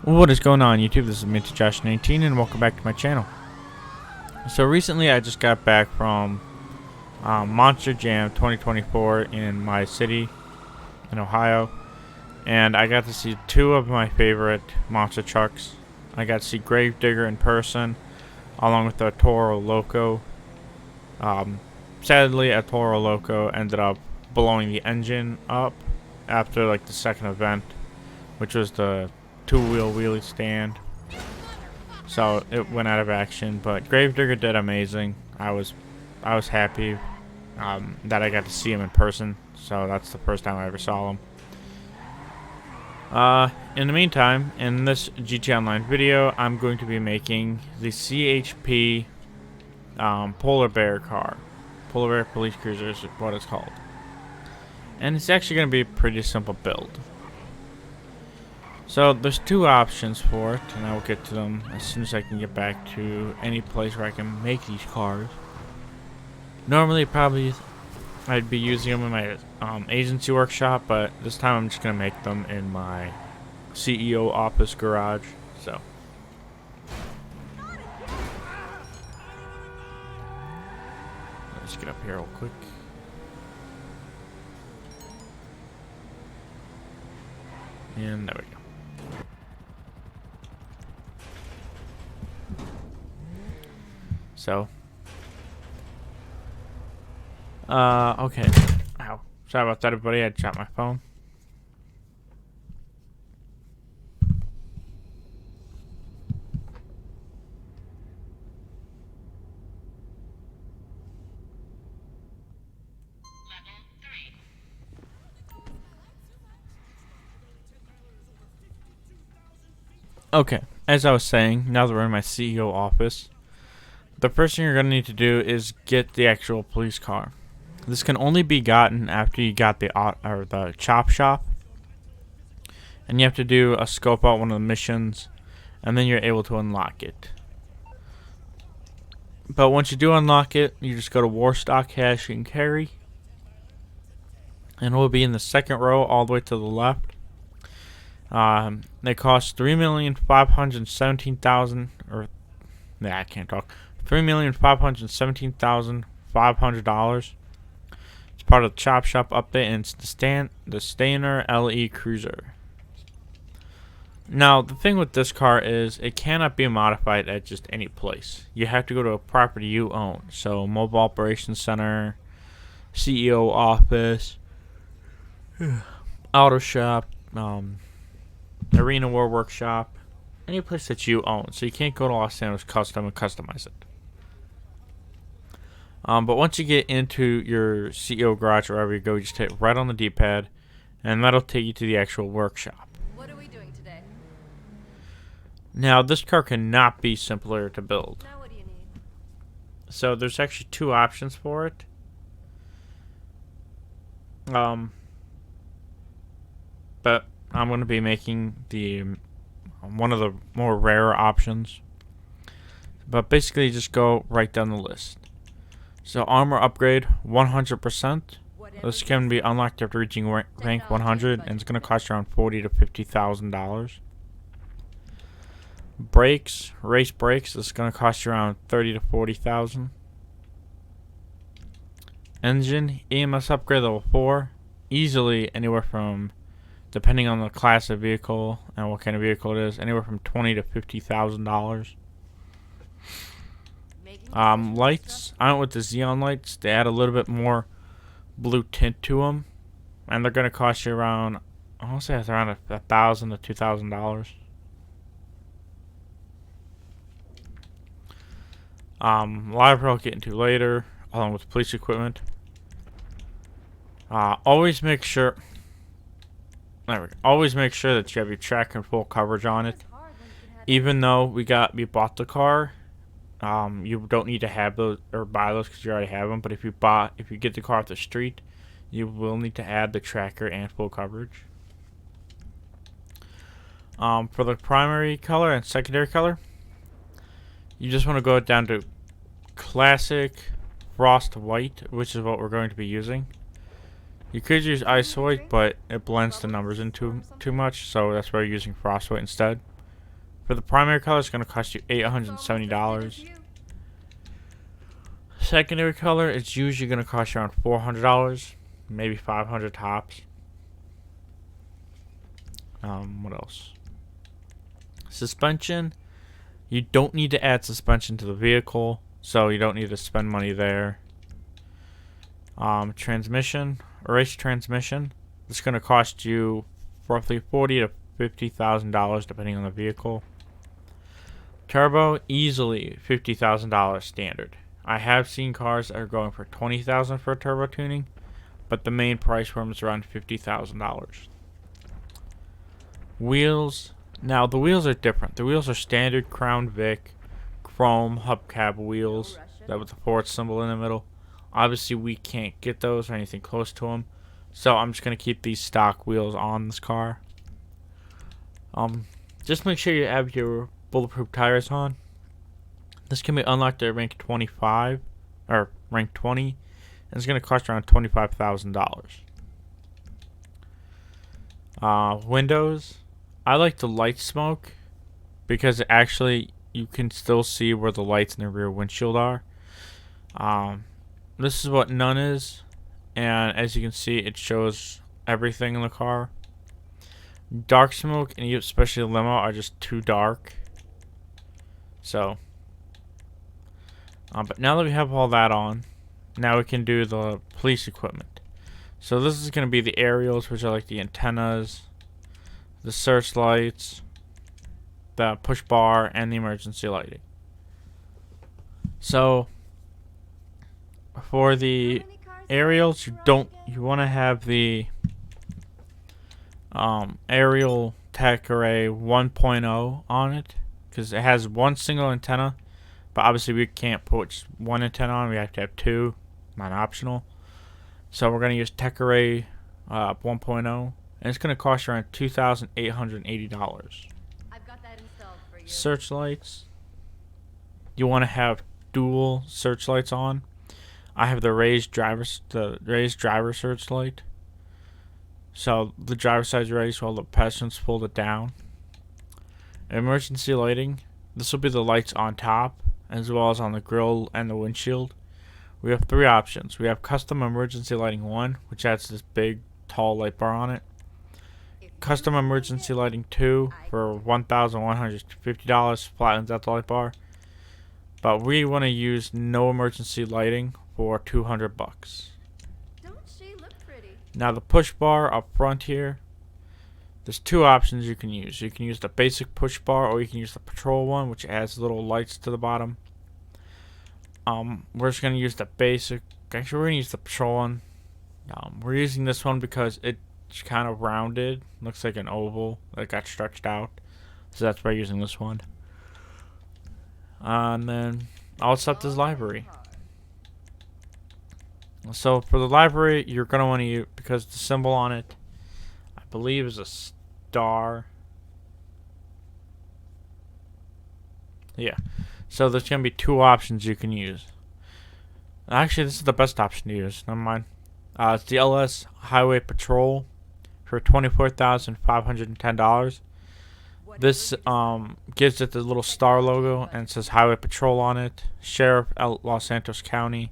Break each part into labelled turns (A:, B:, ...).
A: What is going on YouTube? This is Minty Josh 19 and welcome back to my channel. So recently I just got back from Monster Jam 2024 in my city in Ohio, and I got to see two of my favorite monster trucks. I got to see Gravedigger in person along with the Toro Loco. Sadly, a Toro Loco ended up blowing the engine up after like the second event, which was the two-wheel wheelie stand, so it went out of action. But Gravedigger did amazing. I was happy that I got to see him in person, so that's the first time I ever saw him. In the meantime, in this GT Online video, I'm going to be making the CHP Polar Bear car. Polar Bear Police Cruiser is what it's called. And it's actually going to be a pretty simple build. So there's two options for it, and I will get to them as soon as I can get back to any place where I can make these cars. Normally, probably I'd be using them in my agency workshop, but this time I'm just gonna make them in my CEO office garage. So let's get up here real quick. And there we go. So, okay. Ow. Sorry about that, everybody. I dropped my phone. Okay, as I was saying, now that we're in my CEO office, the first thing you're going to need to do is get the actual police car. This can only be gotten after you got the chop shop, and you have to do a scope out one of the missions, and then you're able to unlock it. But once you do unlock it, you just go to Warstock Cash and Carry, and it will be in the second row all the way to the left. They cost $3,517,000, or I can't talk. $3,517,500. It's part of the Chop Shop update, and it's the Stainer LE Cruiser. Now, the thing with this car is it cannot be modified at just any place. You have to go to a property you own. So, Mobile Operations Center, CEO office, auto shop, Arena War Workshop, any place that you own. So you can't go to Los Angeles Custom and customize it. But once you get into your CEO garage or wherever you go, you just hit right on the D-pad, and that'll take you to the actual workshop.
B: What are we doing today?
A: Now, this car cannot be simpler to build.
B: Now what do you need?
A: So there's actually two options for it. But I'm going to be making the one of the more rare options. But basically, just go right down the list. So armor upgrade 100%. This can be unlocked after reaching rank 100, and it's going to cost around $40,000 to $50,000. Brakes, race brakes, this is going to cost you around $30,000 to $40,000. Engine, EMS upgrade level 4, easily anywhere from, depending on the class of vehicle and what kind of vehicle it is, anywhere from $20,000 to $50,000. Lights, I went with the Xeon lights. They add a little bit more blue tint to them, and they're going to cost you around, I want to say it's around $1,000 to $2,000. Livery I'll get into later, along with police equipment. Always make sure that you have your track and full coverage on it. Even though we bought the car, you don't need to have those or buy those because you already have them. But if you get the car off the street, you will need to add the tracker and full coverage. For the primary color and secondary color, you just want to go down to classic frost white, which is what we're going to be using. You could use ice white, but it blends the numbers in too much, so that's why we're using frost white instead. For the primary color, it's going to cost you $870. Secondary color, it's usually going to cost you around $400, maybe $500 tops. What else? Suspension, you don't need to add suspension to the vehicle, so you don't need to spend money there. Transmission, race transmission, it's going to cost you roughly $40,000 to $50,000 depending on the vehicle. Turbo, easily $50,000 standard. I have seen cars that are going for $20,000 for turbo tuning, but the main price for them is around $50,000. Wheels. Now the wheels are different. The wheels are standard Crown Vic, chrome hubcap wheels that with the Ford symbol in the middle. Obviously, we can't get those or anything close to them, so I'm just gonna keep these stock wheels on this car. Just make sure you have your bulletproof tires on. This can be unlocked at rank 25 or rank 20, and it's gonna cost around $25,000. Windows. I like the light smoke because actually you can still see where the lights in the rear windshield are. This is what none is, and as you can see, it shows everything in the car. Dark smoke and especially the limo are just too dark. So, but now that we have all that on, now we can do the police equipment. So this is going to be the aerials, which are like the antennas, the searchlights, the push bar, and the emergency lighting. So for the aerials, you want to have the aerial tech array 1.0 on it, because it has one single antenna, but obviously we can't put just one antenna on, we have to have two, not optional. So we're going to use tech array 1.0, and it's going to cost around $2,880.
B: I've got that installed for you.
A: Searchlights, you want to have dual searchlights on. I have the raised driver searchlight, so the driver's side is raised while the pedestrians pulled it down. Emergency lighting, this will be the lights on top as well as on the grille and the windshield. We have three options. We have custom emergency lighting 1, which adds this big tall light bar on it. Custom emergency lighting 2 for $1,150, flattens out the light bar. But we want to use no emergency lighting for $200.
B: Don't she look pretty?
A: Now the push bar up front here, there's two options you can use. You can use the basic push bar, or you can use the patrol one, which adds little lights to the bottom. We're just going to use the basic. Actually, we're going to use the patrol one. We're using this one because it's kind of rounded. Looks like an oval that got stretched out. So that's why we're using this one. And then all it's left is livery. So for the livery, you're going to want to use, because the symbol on it, I believe, is a star. Yeah. So there's going to be two options you can use. Actually, this is the best option to use. Never mind. It's the LS Highway Patrol for $24,510. This gives it the little star logo and it says Highway Patrol on it. Sheriff Los Santos County.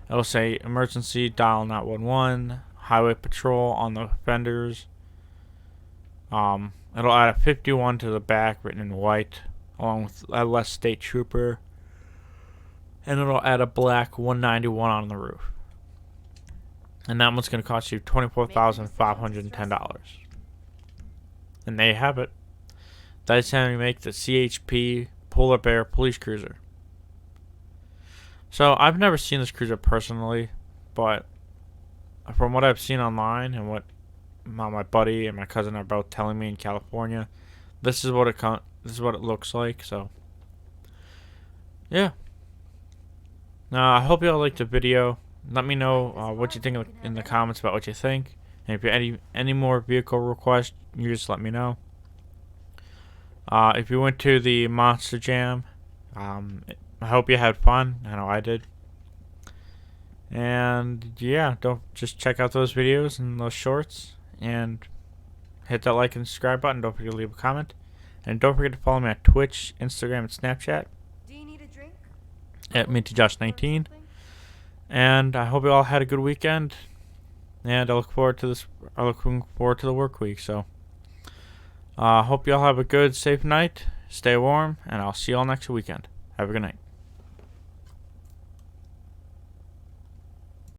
A: It'll say emergency dial 911. Highway Patrol on the fenders. It'll add a 51 to the back written in white, along with LS State Trooper, and it'll add a black 191 on the roof. And that one's going to cost you $24,510. And there you have it. That's how we make the CHP Polar Bear Police Cruiser. So I've never seen this cruiser personally, but from what I've seen online and what my buddy and my cousin are both telling me in California, this is what it looks like. So yeah. I hope y'all liked the video. Let me know what you think in the comments about what you think. And if you have any more vehicle requests, you just let me know. If you went to the Monster Jam, I hope you had fun. I know I did. And yeah, don't just check out those videos and those shorts, and hit that like and subscribe button. Don't forget to leave a comment. And don't forget to follow me on Twitch, Instagram, and Snapchat
B: Do you need a drink?
A: at MintyJosh19. And I hope you all had a good weekend. And I look forward to this. I'm looking forward to the work week. So, hope you all have a good, safe night. Stay warm, and I'll see you all next weekend. Have a good night.